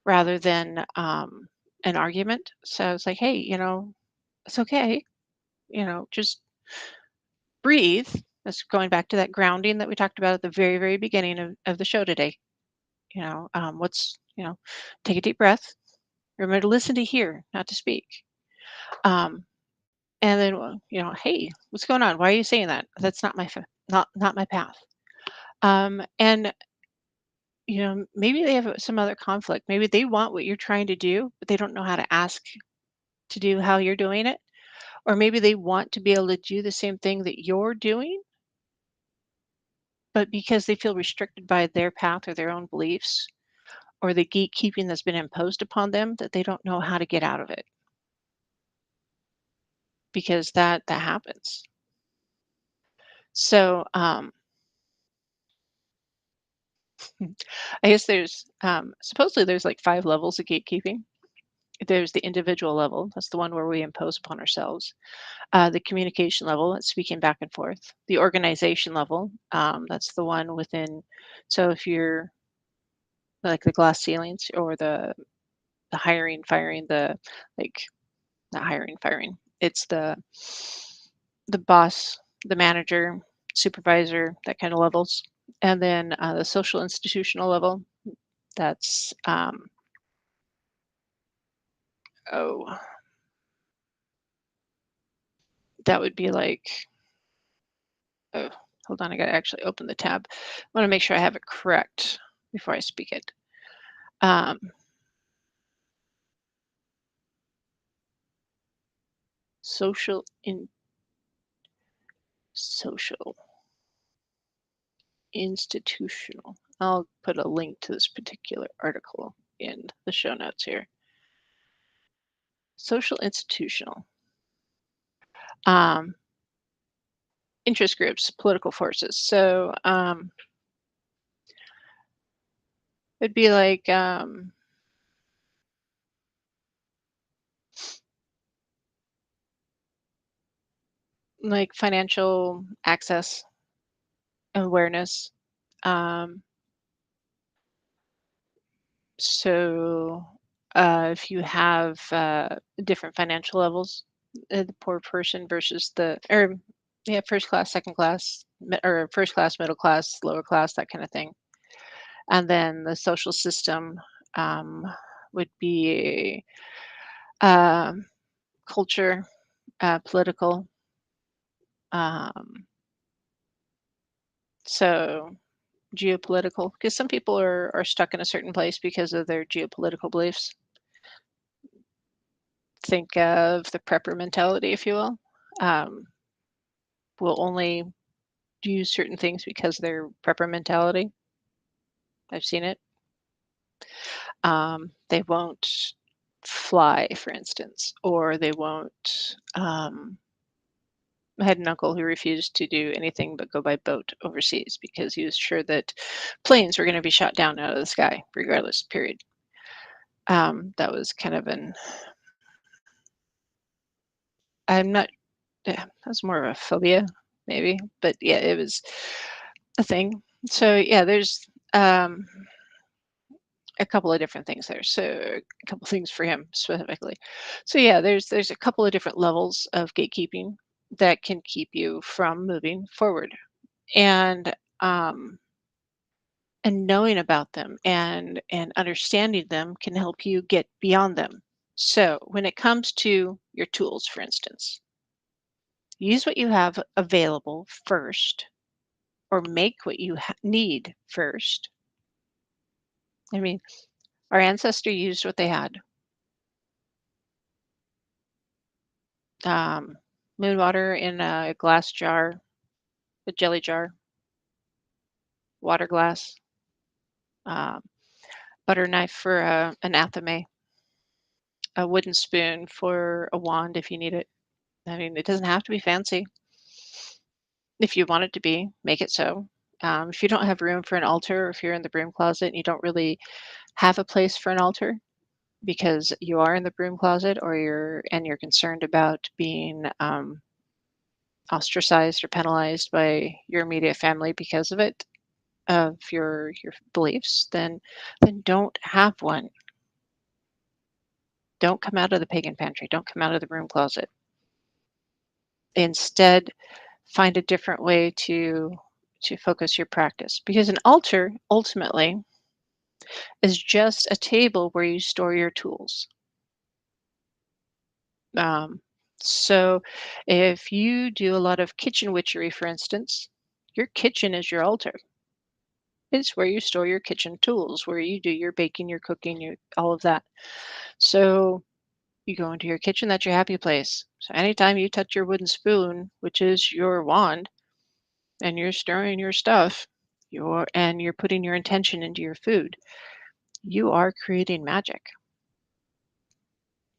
rather than an argument. So it's like, hey, it's okay, just breathe. That's going back to that grounding that we talked about at the very, very beginning of the show today. What's, take a deep breath, Remember to listen to hear, not to speak. Um, and then, well, hey, what's going on? Why are you saying that? That's not not my path. And maybe they have some other conflict. Maybe they want what you're trying to do, but they don't know how to ask to do how you're doing it. Or maybe they want to be able to do the same thing that you're doing, but because they feel restricted by their path or their own beliefs or the gatekeeping that's been imposed upon them, that they don't know how to get out of it, because that happens. So I guess there's supposedly there's like 5 levels of gatekeeping. There's the individual level. That's the one where we impose upon ourselves. The communication level, that's speaking back and forth. The organization level, that's the one within. So if you're like the glass ceilings, or the hiring, firing, the like not hiring, firing. It's the boss, the manager, supervisor, that kind of levels. And then the social institutional level, that's oh, that would be like, oh, hold on, I got to actually open the tab. I want to make sure I have it correct before I speak it. Um, social in social institutional. I'll put a link to this particular article in the show notes here. Social institutional. Um, interest groups, political forces. So it'd be like financial access, awareness. Um, so if you have different financial levels, the poor person versus or yeah, first class, second class, or first class, middle class, lower class, that kind of thing. And then the social system um, would be culture, political. Um, so geopolitical, because some people are stuck in a certain place because of their geopolitical beliefs. Think of the prepper mentality, if you will. Um, will only do certain things because they're prepper mentality. I've seen it. They won't fly, for instance, or they won't. I had an uncle who refused to do anything but go by boat overseas because he was sure that planes were going to be shot down out of the sky, regardless. Period. That was kind of an. I'm not. Yeah, that's more of a phobia, maybe, but yeah, it was a thing. So yeah, there's a couple of different things there. So a couple things for him specifically. So yeah, there's a couple of different levels of gatekeeping that can keep you from moving forward, and um, and knowing about them and understanding them can help you get beyond them. So when it comes to your tools, for instance, use what you have available first, or make what you need first. I mean, our ancestor used what they had. Um, moon water in a glass jar, a jelly jar, water glass, um, butter knife for an athame, a wooden spoon for a wand if you need it. I mean, it doesn't have to be fancy. If you want it to be, make it so. If you don't have room for an altar, or if you're in the broom closet and you don't really have a place for an altar because you are in the broom closet, or you're concerned about being ostracized or penalized by your immediate family because of it, of your beliefs, then don't have one. Don't come out of the pagan pantry. Don't come out of the broom closet. Instead, find a different way to focus your practice, because an altar ultimately is just a table where you store your tools. Um, so if you do a lot of kitchen witchery, for instance, your kitchen is your altar. It's where you store your kitchen tools, where you do your baking, your cooking, your all of that. So you go into your kitchen, that's your happy place. So anytime you touch your wooden spoon, which is your wand, and you're stirring your stuff, you're putting your intention into your food, you are creating magic.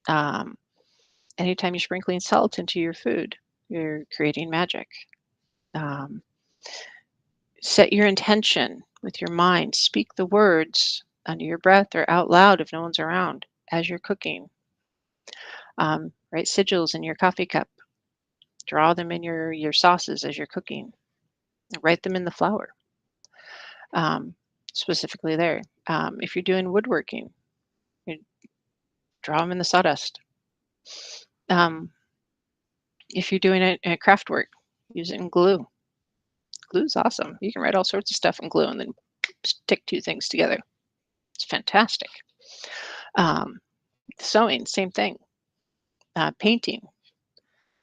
Um, Anytime you're sprinkling salt into your food, you're creating magic. Um, Set your intention with your mind. Speak the words under your breath or out loud if no one's around as you're cooking. Write sigils in your coffee cup. Draw them in your sauces as you're cooking. Write them in the flour, um, specifically there. If you're doing woodworking, you draw them in the sawdust. Um, if you're doing a craft work, use it in glue. Glue's awesome. You can write all sorts of stuff in glue and then stick two things together. It's fantastic. Um, Sewing, same thing. Painting.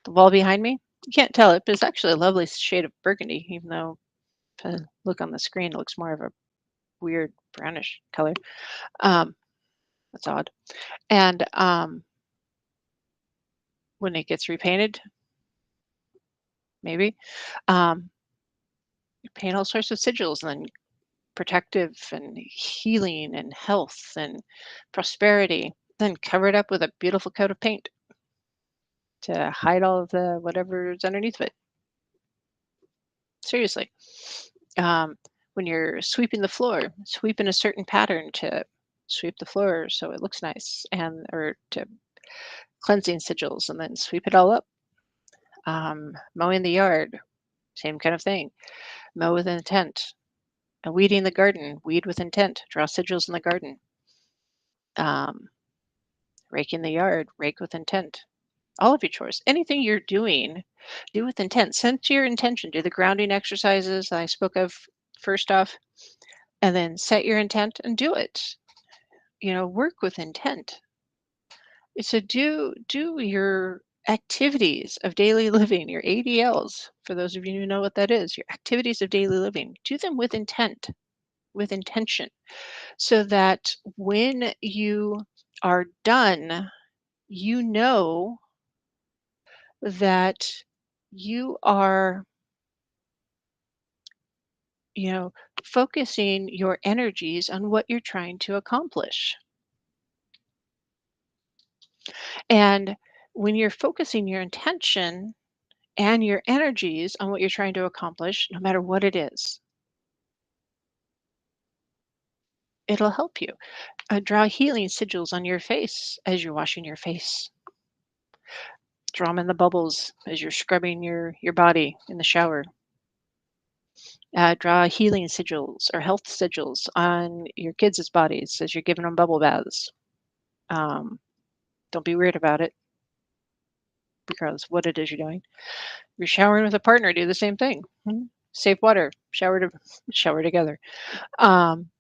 The wall behind me, you can't tell it, but it's actually a lovely shade of burgundy, even though if I look on the screen, it looks more of a weird brownish color. Um, that's odd. And when it gets repainted, maybe, you paint all sorts of sigils and then protective and healing and health and prosperity, then cover it up with a beautiful coat of paint to hide all of the whatever's underneath of it. Seriously. Um, when you're sweeping the floor, sweep in a certain pattern to sweep the floor so it looks nice, and or to cleansing sigils and then sweep it all up. Mowing the yard, same kind of thing. Mow with intent. Weeding the garden, weed with intent. Draw sigils in the garden. Um, Raking the yard, rake with intent. All of your chores, anything you're doing, do with intent. Set your intention. Do the grounding exercises I spoke of first off, and then set your intent and do it. Work with intent. So do your activities of daily living, your ADLs, for those of you who know what that is, your activities of daily living. Do them with intent, with intention, so that when you are done, you know that you are, you know, focusing your energies on what you're trying to accomplish. And when you're focusing your intention and your energies on what you're trying to accomplish, no matter what it is, it'll help you. Draw healing sigils on your face as you're washing your face. Draw them in the bubbles as you're scrubbing your body in the shower. Draw healing sigils or health sigils on your kids' bodies as you're giving them bubble baths. Um, don't be weird about it, because what it is you're doing. If you're showering with a partner, do the same thing. Save water. Shower together. Um,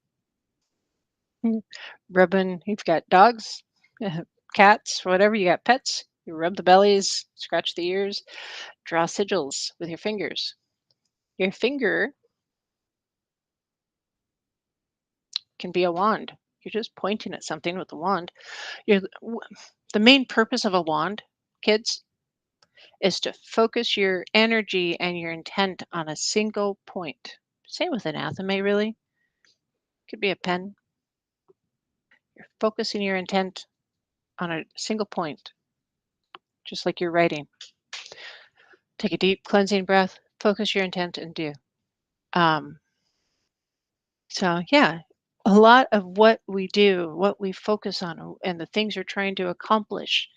Rubbing. You've got dogs, cats, whatever. You got pets. You rub the bellies, scratch the ears, draw sigils with your fingers. Your finger can be a wand. You're just pointing at something with a wand. The main purpose of a wand, kids, is to focus your energy and your intent on a single point. Same with anathema, really. Could be a pen. You're focusing your intent on a single point, just like you're writing. Take a deep cleansing breath, focus your intent, and do. Um, so, yeah, a lot of what we do, what we focus on, and the things we're trying to accomplish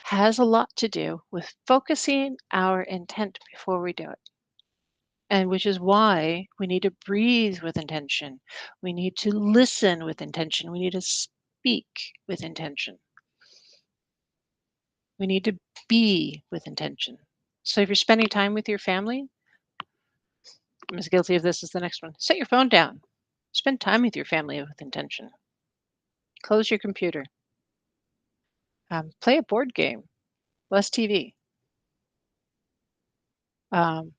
has a lot to do with focusing our intent before we do it. And which is why we need to breathe with intention. We need to listen with intention. We need to speak with intention. We need to be with intention. So if you're spending time with your family, I'm as guilty of this as the next one. Set your phone down. Spend time with your family with intention. Close your computer. Play a board game. less TV. Um,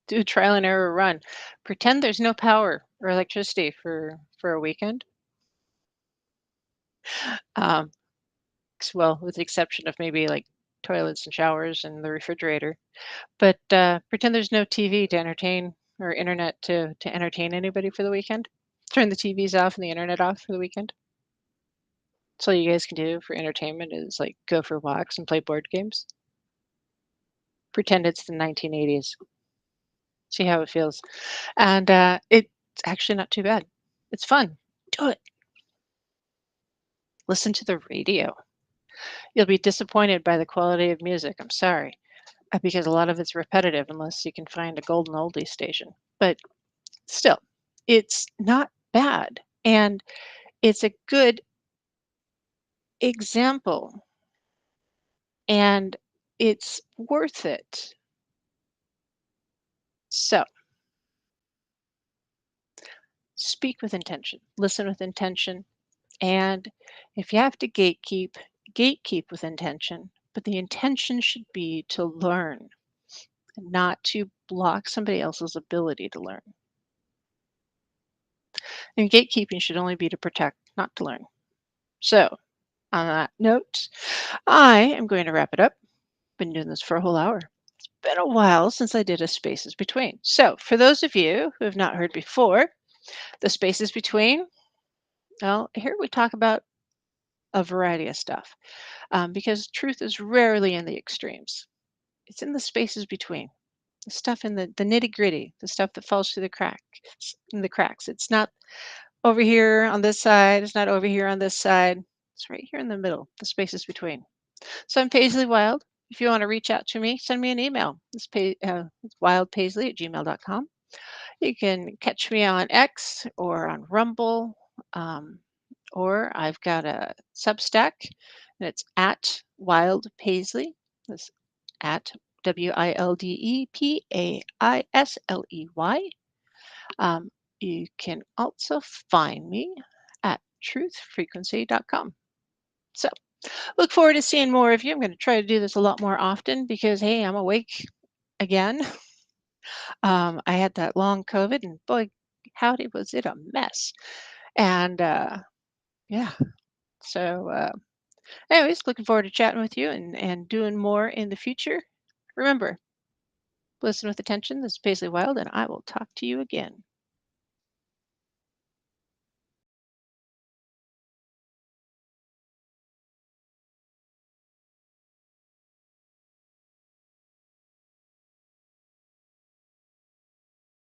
do a trial and error run. Pretend there's no power or electricity for a weekend. Um, well, with the exception of maybe like toilets and showers and the refrigerator. But pretend there's no TV to entertain or internet to entertain anybody for the weekend. Turn the TVs off and the internet off for the weekend. So all you guys can do for entertainment is like go for walks and play board games. Pretend it's the 1980s. See how it feels. And it's actually not too bad. It's fun. Do it. Listen to the radio. You'll be disappointed by the quality of music. I'm sorry, because a lot of it's repetitive unless you can find a golden oldie station. But still, it's not bad. And it's a good example. And it's worth it. So speak with intention, listen with intention. And if you have to gatekeep, gatekeep with intention. But the intention should be to learn, not to block somebody else's ability to learn. And gatekeeping should only be to protect, not to learn. So, on that note, I am going to wrap it up. Been doing this for a whole hour. It's been a while since I did a spaces between. So, for those of you who have not heard before, the spaces between, well, here we talk about a variety of stuff because truth is rarely in the extremes. It's in the spaces between, the stuff in the nitty gritty, the stuff that falls through the cracks. It's not over here on this side. It's not over here on this side. It's right here in the middle, the spaces between. So I'm Paisley Wilde. If you want to reach out to me, send me an email. It's wildpaisley@gmail.com. You can catch me on X or on Rumble, um, or I've got a Substack, and it's at Wild Paisley. That's at WILDEPAISLEY. You can also find me at truthfrequency.com. So look forward to seeing more of you. I'm going to try to do this a lot more often because, hey, I'm awake again. I had that long COVID, and boy, howdy, was it a mess. And yeah, so anyways, looking forward to chatting with you and doing more in the future. Remember, listen with attention. This is Paisley Wild, and I will talk to you again.